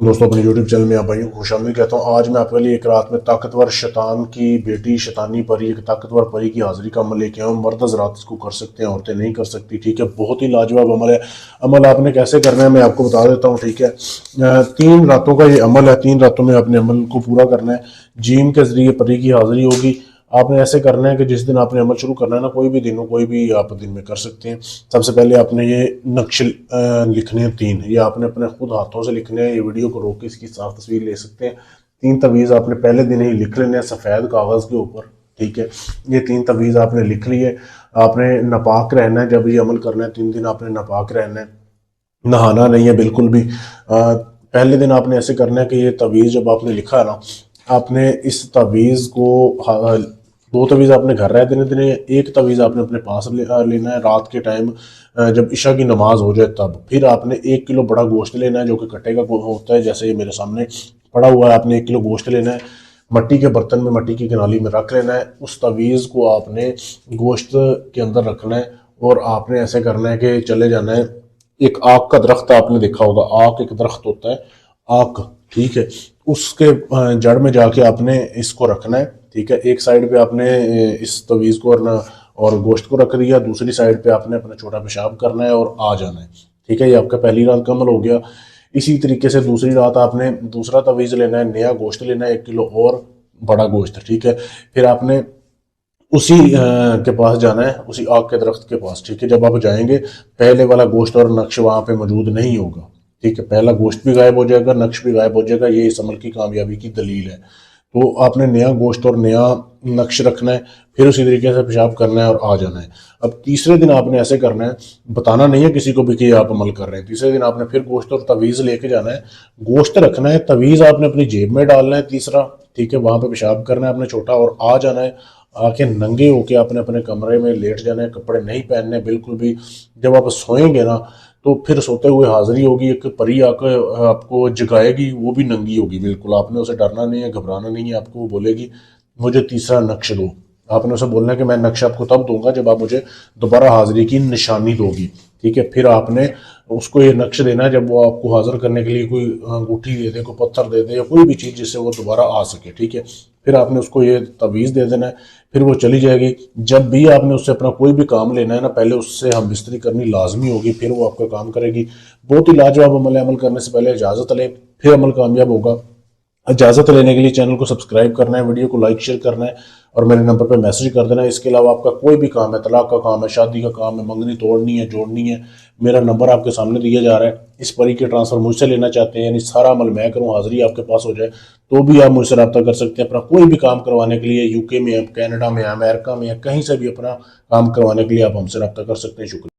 دوستوں اپنے YouTube channel میں آپ بھائیوں کو خوش آمدید کہتا ہوں۔ آج میں آپ کے لیے ایک رات میں طاقتور شیطان کی بیٹی شیطانی پری، ایک طاقتور پری کی حاضری کا عمل لے کے آؤں۔ مرد حضرات اس کو کر سکتے ہیں، عورتیں نہیں کر سکتی، ٹھیک ہے۔ بہت ہی لاجواب عمل ہے۔ عمل آپ نے کیسے کرنا ہے میں آپ کو بتا دیتا ہوں، ٹھیک ہے۔ 3 راتوں کا یہ عمل ہے، 3 راتوں میں اپنے عمل کو پورا کرنا ہے۔ جیم کے ذریعے پری کی حاضری ہوگی۔ آپ نے ایسے کرنا ہے کہ جس دن آپ نے عمل شروع کرنا ہے نا، کوئی بھی دن ہو، کوئی بھی آپ دن میں کر سکتے ہیں۔ سب سے پہلے آپ نے یہ نقش لکھنے ہیں 3، یہ آپ نے اپنے خود ہاتھوں سے لکھنے ہیں۔ یہ ویڈیو کو روک کے اس کی صاف تصویر لے سکتے ہیں۔ 3 تعویذ آپ نے پہلے دن ہی لکھ لینے ہیں سفید کاغذ کے اوپر، ٹھیک ہے۔ یہ 3 تعویذ آپ نے لکھ لیے۔ آپ نے ناپاک رہنا ہے جب یہ عمل کرنا ہے، 3 دن آپ نے ناپاک رہنا ہے، نہانا نہیں ہے بالکل بھی۔ پہلے دن آپ نے ایسے کرنا ہے کہ یہ تعویذ جب آپ نے لکھا ہے نا، آپ نے اس تعویذ کو 2 تعویذ آپ نے گھر رہ دینے، ایک تعویذ آپ نے اپنے پاس لینا ہے رات کے ٹائم جب عشاء کی نماز ہو جائے تب۔ پھر آپ نے 1 کلو بڑا گوشت لینا ہے جو کہ کٹے کا ہوتا ہے، جیسے یہ میرے سامنے پڑا ہوا ہے۔ آپ نے 1 کلو گوشت لینا ہے، مٹی کے برتن میں، مٹی کی کنالی میں رکھ لینا ہے۔ اس تعویذ کو آپ نے گوشت کے اندر رکھنا ہے اور آپ نے ایسے کرنا ہے کہ چلے جانا ہے۔ ایک آک کا درخت آپ نے دیکھا ہوگا، آک ایک درخت ہوتا ہے، آک، ٹھیک ہے۔ اس کے جڑ میں جا کے آپ نے اس کو رکھنا ہے، ٹھیک ہے۔ ایک سائیڈ پہ آپ نے اس تعویذ کو اور گوشت کو رکھ دیا، دوسری سائیڈ پہ آپ نے اپنا چھوٹا پیشاب کرنا ہے اور آ جانا ہے، ٹھیک ہے۔ یہ آپ کا پہلی رات کا عمل ہو گیا۔ اسی طریقے سے دوسری رات آپ نے دوسرا تعویذ لینا ہے، نیا گوشت لینا ہے 1 کلو اور بڑا گوشت، ٹھیک ہے۔ پھر آپ نے اسی کے پاس جانا ہے، اسی آگ کے درخت کے پاس، ٹھیک ہے۔ جب آپ جائیں گے پہلے والا گوشت اور نقش وہاں پہ موجود نہیں ہوگا، ٹھیک ہے۔ پہلا گوشت بھی غائب ہو جائے گا، نقش بھی غائب ہو جائے گا۔ یہ اس عمل کی کامیابی کی دلیل ہے۔ تو آپ نے نیا گوشت اور نیا نقش رکھنا ہے، پھر اسی طریقے سے پیشاب کرنا ہے اور آ جانا ہے۔ اب تیسرے دن آپ نے ایسے کرنا ہے، بتانا نہیں ہے کسی کو بھی کہ یہ آپ عمل کر رہے ہیں۔ تیسرے دن آپ نے پھر گوشت اور تعویذ لے کے جانا ہے، گوشت رکھنا ہے، تعویذ آپ نے اپنی جیب میں ڈالنا ہے تیسرا، ٹھیک ہے۔ وہاں پہ پیشاب کرنا ہے اپنے چھوٹا اور آ جانا ہے۔ آ کے ننگے ہو کے آپ نے اپنے کمرے میں لیٹ جانا ہے، کپڑے نہیں پہننے بالکل بھی۔ جب آپ سوئیں گے نا تو پھر سوتے ہوئے حاضری ہوگی، ایک پری آ کے آپ کو جگائے گی، وہ بھی ننگی ہوگی بالکل۔ آپ نے اسے ڈرنا نہیں ہے، گھبرانا نہیں ہے۔ آپ کو وہ بولے گی مجھے تیسرا نقش دو۔ آپ نے اسے بولنا ہے کہ میں نقش آپ کو تب دوں گا جب آپ مجھے دوبارہ حاضری کی نشانی دو گی، ٹھیک ہے۔ پھر آپ نے اس کو یہ نقش دینا ہے جب وہ آپ کو حاضر کرنے کے لیے کوئی انگوٹھی دے دے، کوئی پتھر دے دے یا کوئی بھی چیز جس سے وہ دوبارہ آ سکے، ٹھیک ہے۔ پھر آپ نے اس کو یہ تعویذ دے دینا ہے، پھر وہ چلی جائے گی۔ جب بھی آپ نے اس سے اپنا کوئی بھی کام لینا ہے نا، پہلے اس سے ہم بستری کرنی لازمی ہوگی، پھر وہ آپ کا کام کرے گی۔ بہت ہی لاجواب عمل ہے۔ عمل کرنے سے پہلے اجازت لیں، پھر عمل کامیاب ہوگا۔ اجازت لینے کے لیے چینل کو سبسکرائب کرنا ہے، ویڈیو کو لائک شیئر کرنا ہے اور میرے نمبر پہ میسج کر دینا ہے۔ اس کے علاوہ آپ کا کوئی بھی کام ہے، طلاق کا کام ہے، شادی کا کام ہے، منگنی توڑنی ہے، جوڑنی ہے، میرا نمبر آپ کے سامنے دیا جا رہا ہے۔ اس پری کے ٹرانسفر مجھ سے لینا چاہتے ہیں، یعنی سارا عمل میں کروں، حاضری آپ کے پاس ہو جائے، تو بھی آپ مجھ سے رابطہ کر سکتے ہیں۔ اپنا کوئی بھی کام کروانے کے لیے UK میں ہے، کینیڈا میں ہے، امریکہ میں ہے، کہیں سے بھی اپنا کام کروانے کے لیے آپ ہم سے رابطہ کر سکتے ہیں۔ شکریہ۔